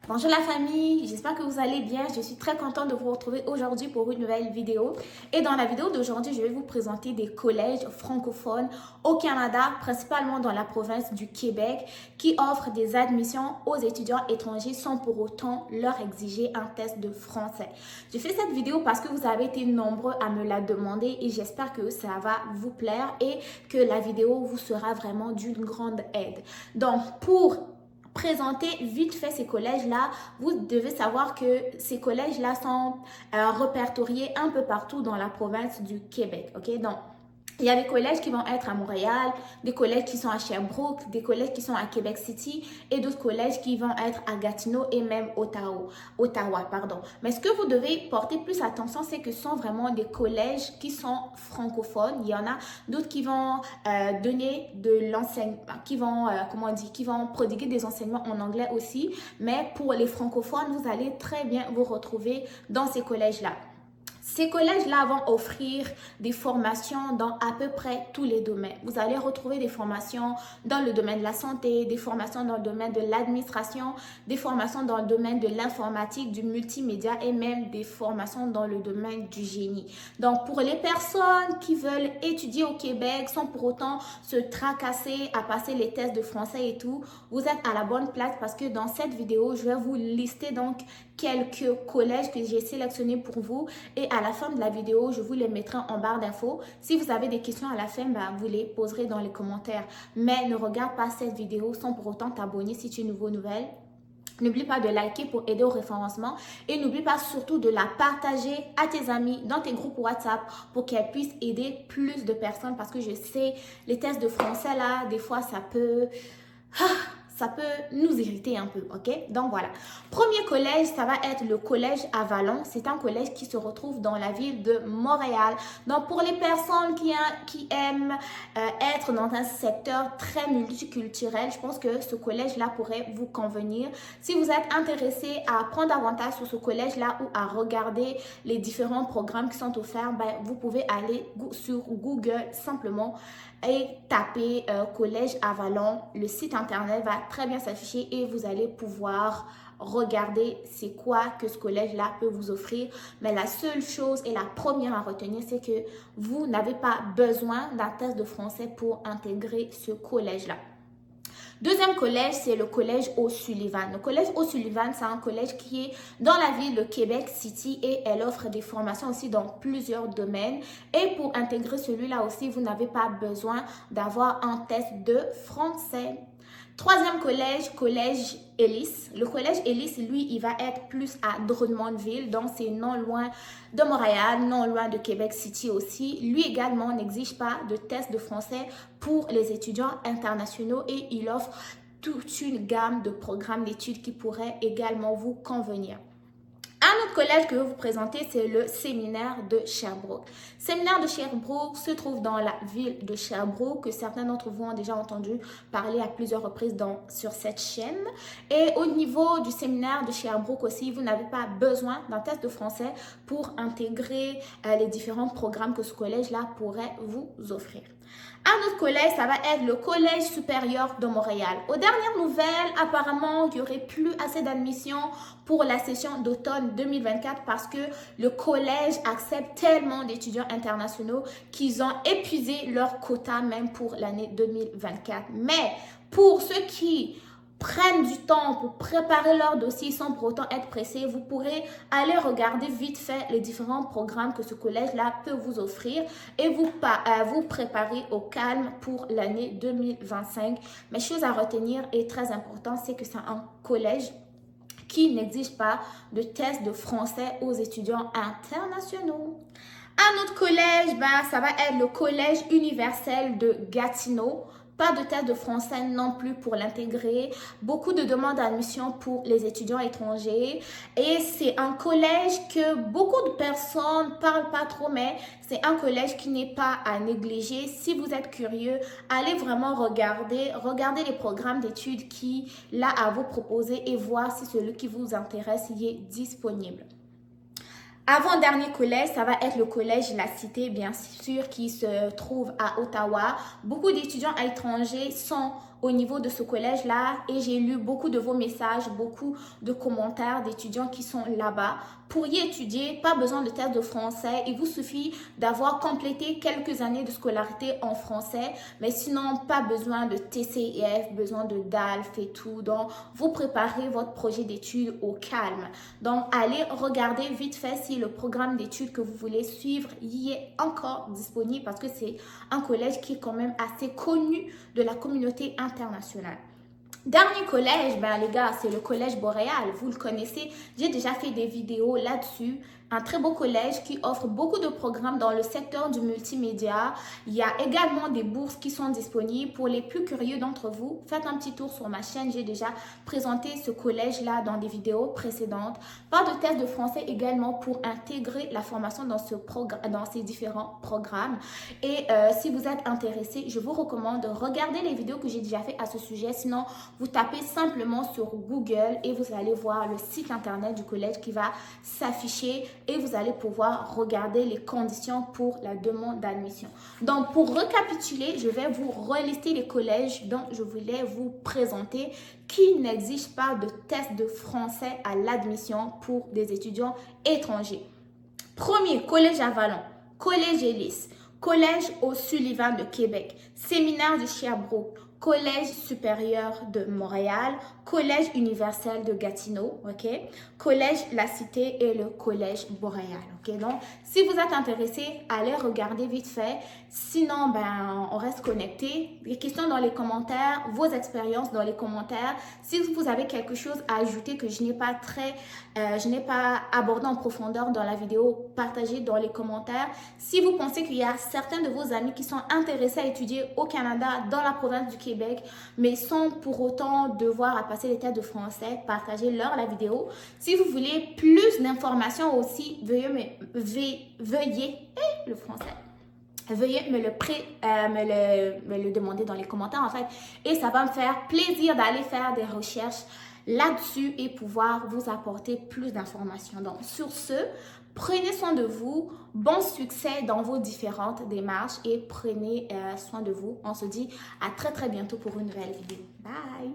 Bonjour la famille, j'espère que vous allez bien. Je suis très contente de vous retrouver aujourd'hui pour une nouvelle vidéo. Et dans la vidéo d'aujourd'hui, je vais vous présenter des collèges francophones au Canada, principalement dans la province du Québec, qui offrent des admissions aux étudiants étrangers sans pour autant leur exiger un test de français. Je fais cette vidéo parce que vous avez été nombreux à me la demander et j'espère que ça va vous plaire et que la vidéo vous sera vraiment d'une grande aide. Donc, pour présenter vite fait ces collèges-là, vous devez savoir que ces collèges-là sont répertoriés un peu partout dans la province du Québec. Ok, donc il y a des collèges qui vont être à Montréal, des collèges qui sont à Sherbrooke, des collèges qui sont à Québec City et d'autres collèges qui vont être à Gatineau et même Ottawa, pardon. Mais ce que vous devez porter plus attention, c'est que ce sont vraiment des collèges qui sont francophones. Il y en a d'autres qui vont donner de l'enseignement, qui vont prodiguer des enseignements en anglais aussi. Mais pour les francophones, vous allez très bien vous retrouver dans ces collèges-là. Ces collèges-là vont offrir des formations dans à peu près tous les domaines. Vous allez retrouver des formations dans le domaine de la santé, des formations dans le domaine de l'administration, des formations dans le domaine de l'informatique, du multimédia et même des formations dans le domaine du génie. Donc, pour les personnes qui veulent étudier au Québec sans pour autant se tracasser à passer les tests de français et tout, vous êtes à la bonne place parce que dans cette vidéo, je vais vous lister donc quelques collèges que j'ai sélectionnés pour vous et à la fin de la vidéo, je vous les mettrai en barre d'infos. Si vous avez des questions à la fin, vous les poserez dans les commentaires. Mais ne regarde pas cette vidéo sans pour autant t'abonner si tu es nouvelle. N'oublie pas de liker pour aider au référencement et n'oublie pas surtout de la partager à tes amis dans tes groupes WhatsApp pour qu'elles puissent aider plus de personnes parce que je sais, les tests de français là, des fois ça peut nous irriter un peu, ok? Donc voilà. Premier collège, ça va être le collège Avalon. C'est un collège qui se retrouve dans la ville de Montréal. Donc pour les personnes qui aiment être dans un secteur très multiculturel, je pense que ce collège-là pourrait vous convenir. Si vous êtes intéressé à apprendre davantage sur ce collège-là ou à regarder les différents programmes qui sont offerts, vous pouvez aller sur Google simplement et taper collège Avalon. Le site internet va très bien s'afficher et vous allez pouvoir regarder c'est quoi que ce collège-là peut vous offrir. Mais la seule chose et la première à retenir, c'est que vous n'avez pas besoin d'un test de français pour intégrer ce collège-là. Deuxième collège, c'est le collège O'Sullivan. Le collège O'Sullivan, c'est un collège qui est dans la ville de Québec City et elle offre des formations aussi dans plusieurs domaines. Et pour intégrer celui-là aussi, vous n'avez pas besoin d'avoir un test de français. Troisième collège, collège Ellis. Le collège Ellis, lui, il va être plus à Drummondville, donc c'est non loin de Montréal, non loin de Québec City aussi. Lui également n'exige pas de test de français pour les étudiants internationaux et il offre toute une gamme de programmes d'études qui pourraient également vous convenir. Un autre collège que je vais vous présenter, c'est le séminaire de Sherbrooke. Le séminaire de Sherbrooke se trouve dans la ville de Sherbrooke, que certains d'entre vous ont déjà entendu parler à plusieurs reprises sur cette chaîne. Et au niveau du séminaire de Sherbrooke aussi, vous n'avez pas besoin d'un test de français pour intégrer les différents programmes que ce collège-là pourrait vous offrir. Un autre collège, ça va être le Collège supérieur de Montréal. Aux dernières nouvelles, apparemment, il n'y aurait plus assez d'admissions pour la session d'automne 2024 parce que le collège accepte tellement d'étudiants internationaux qu'ils ont épuisé leur quota même pour l'année 2024. Mais pour ceux qui prennent du temps pour préparer leur dossier sans pour autant être pressés, vous pourrez aller regarder vite fait les différents programmes que ce collège-là peut vous offrir et vous préparer au calme pour l'année 2025. Mais chose à retenir et très important, c'est que c'est un collège qui n'exige pas de test de français aux étudiants internationaux. Un autre collège, ça va être le Collège universel de Gatineau. Pas de test de français non plus pour l'intégrer. Beaucoup de demandes d'admission pour les étudiants étrangers. Et c'est un collège que beaucoup de personnes ne parlent pas trop, mais c'est un collège qui n'est pas à négliger. Si vous êtes curieux, allez vraiment regarder les programmes d'études qu'il a à vous proposer et voir si celui qui vous intéresse y est disponible. Avant-dernier collège, ça va être le collège La Cité, bien sûr, qui se trouve à Ottawa. Beaucoup d'étudiants étrangers sont au niveau de ce collège-là et j'ai lu beaucoup de vos messages, beaucoup de commentaires d'étudiants qui sont là-bas. Pour y étudier, pas besoin de test de français. Il vous suffit d'avoir complété quelques années de scolarité en français, mais sinon, pas besoin de TCF, besoin de DALF et tout. Donc, vous préparez votre projet d'études au calme. Donc, allez regarder vite fait si le programme d'études que vous voulez suivre y est encore disponible parce que c'est un collège qui est quand même assez connu de la communauté internationale. Dernier collège, ben les gars, c'est le collège Boréal. Vous le connaissez, j'ai déjà fait des vidéos là-dessus. Un très beau collège qui offre beaucoup de programmes dans le secteur du multimédia. Il y a également des bourses qui sont disponibles. Pour les plus curieux d'entre vous, faites un petit tour sur ma chaîne. J'ai déjà présenté ce collège-là dans des vidéos précédentes. Pas de test de français également pour intégrer la formation dans ces différents programmes. Et si vous êtes intéressé, je vous recommande de regarder les vidéos que j'ai déjà fait à ce sujet. Sinon, vous tapez simplement sur Google et vous allez voir le site internet du collège qui va s'afficher et vous allez pouvoir regarder les conditions pour la demande d'admission. Donc, pour récapituler, je vais vous relister les collèges dont je voulais vous présenter qui n'exigent pas de test de français à l'admission pour des étudiants étrangers. Premier, collège Avalon, collège Élis, collège O'Sullivan de Québec, séminaire de Sherbrooke, collège supérieur de Montréal, collège universel de Gatineau, ok, collège La Cité et le collège Boréal, ok. Donc, si vous êtes intéressé, allez regarder vite fait. Sinon, ben, on reste connecté. Les questions dans les commentaires, vos expériences dans les commentaires. Si vous avez quelque chose à ajouter que je n'ai pas abordé en profondeur dans la vidéo, partagez dans les commentaires. Si vous pensez qu'il y a certains de vos amis qui sont intéressés à étudier au Canada, dans la province du Québec, mais sans pour autant devoir passer les tests de français, partagez-leur la vidéo. Si vous voulez plus d'informations aussi, veuillez me le demander dans les commentaires en fait. Et ça va me faire plaisir d'aller faire des recherches là-dessus et pouvoir vous apporter plus d'informations. Donc, sur ce, prenez soin de vous. Bon succès dans vos différentes démarches et prenez soin de vous. On se dit à très très bientôt pour une nouvelle vidéo. Bye!